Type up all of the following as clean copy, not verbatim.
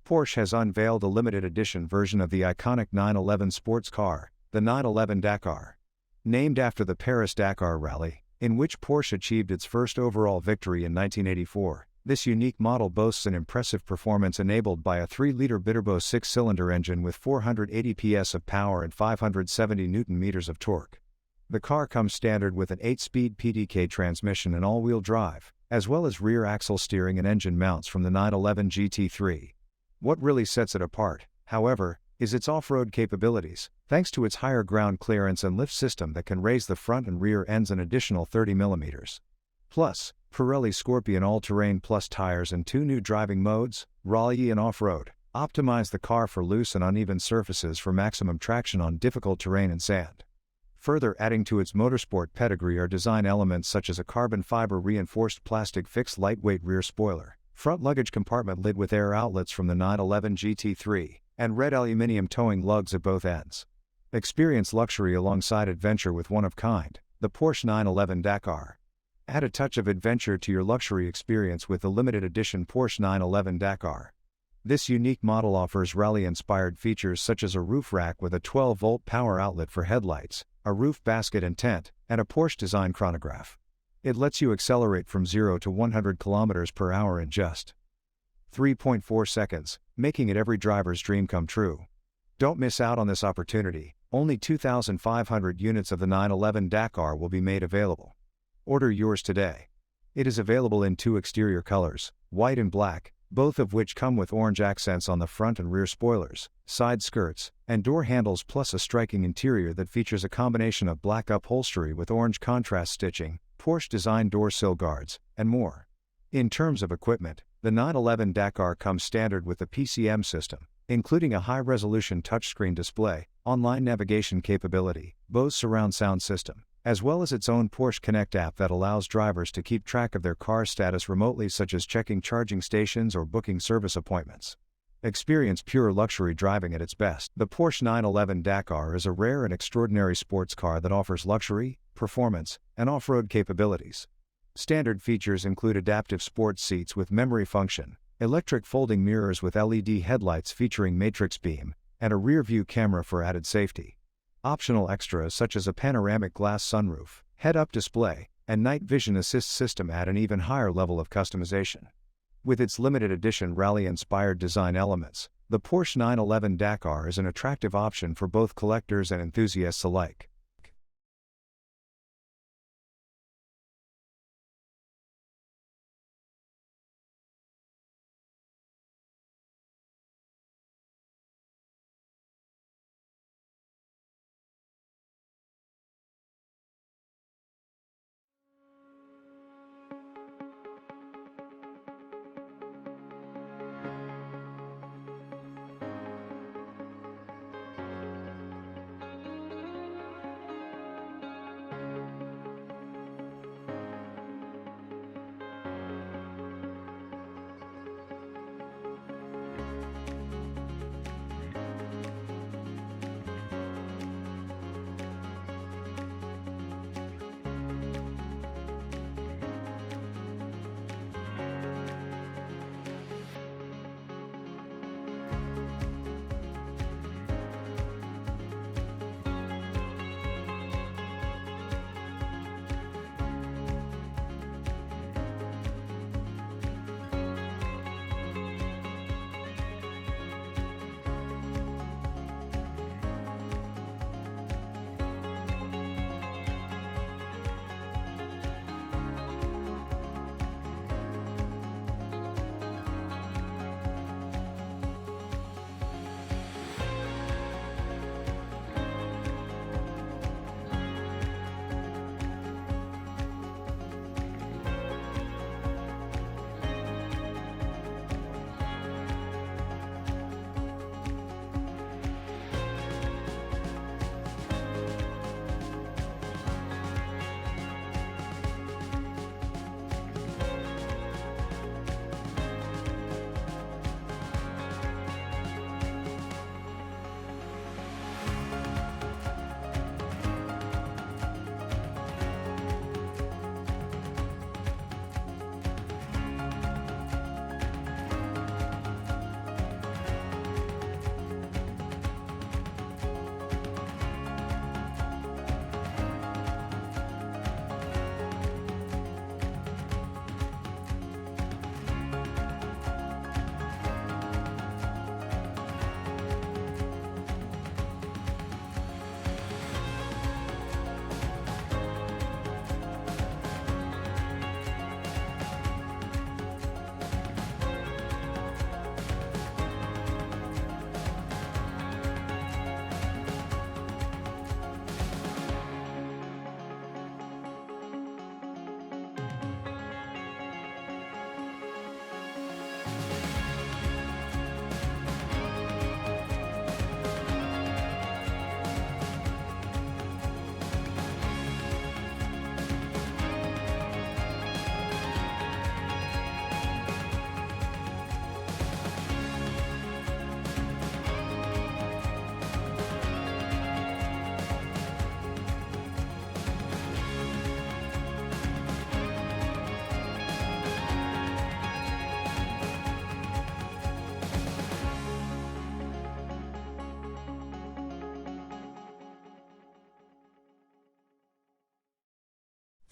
Porsche has unveiled a limited edition version of the iconic 911 sports car, the 911 Dakar. Named after the Paris-Dakar Rally, in which Porsche achieved its first overall victory in 1984, this unique model boasts an impressive performance enabled by a 3-liter biturbo 6-cylinder engine with 480 PS of power and 570 Nm of torque. The car comes standard with an 8-speed pedigree transmission and all-wheel drive, as well as rear axle steering and engine mounts from the 911 GT3. What really sets it apart, however, is its off-road capabilities, thanks to its higher ground clearance and lift system that can raise the front and rear ends an additional 30 mm. Plus, Pirelli Scorpion all-terrain plus tires and 2 new driving modes, Rallye and Offroad, optimize the car for loose and uneven surfaces for maximum traction on difficult terrain and sand. Further adding to its motorsport pedigree are design elements such as a carbon fiber reinforced plastic fixed lightweight rear spoiler, front luggage compartment lid with air outlets from the 911 GT3, and red aluminium towing lugs at both ends. Experience luxury alongside adventure with one-of-kind, the Porsche 911 Dakar. Add a touch of adventure to your luxury experience with the limited edition Porsche 911 Dakar. This unique model offers rally-inspired features such as a roof rack with a 12-volt power outlet for headlights, a roof basket and tent, and a Porsche design chronograph. It lets you accelerate from 0 to 100 km per hour in just 3.4 seconds, making it every driver's dream come true. Don't miss out on this opportunity. Only 2,500 units of the 911 Dakar will be made available. Order yours today. It is available in 2 exterior colors, white and black, both of which come with orange accents on the front and rear spoilers, side skirts, and door handles, plus a striking interior that features a combination of black upholstery with orange contrast stitching, Porsche design door sill guards, and more. In terms of equipment, the 911 Dakar comes standard with the PCM system, including a high-resolution touchscreen display, online navigation capability, Bose surround sound system, as well as its own Porsche Connect app that allows drivers to keep track of their car's status remotely, such as checking charging stations or booking service appointments. Experience pure luxury driving at its best. The Porsche 911 Dakar is a rare and extraordinary sports car that offers luxury, performance, and off-road capabilities. Standard features include adaptive sports seats with memory function, electric folding mirrors with LED headlights featuring matrix beam, and a rear-view camera for added safety. Optional extras such as a panoramic glass sunroof, head-up display, and night vision assist system add an even higher level of customization. With its limited edition rally-inspired design elements, the Porsche 911 Dakar is an attractive option for both collectors and enthusiasts alike.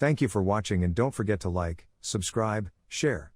Thank you for watching and don't forget to like, subscribe, share.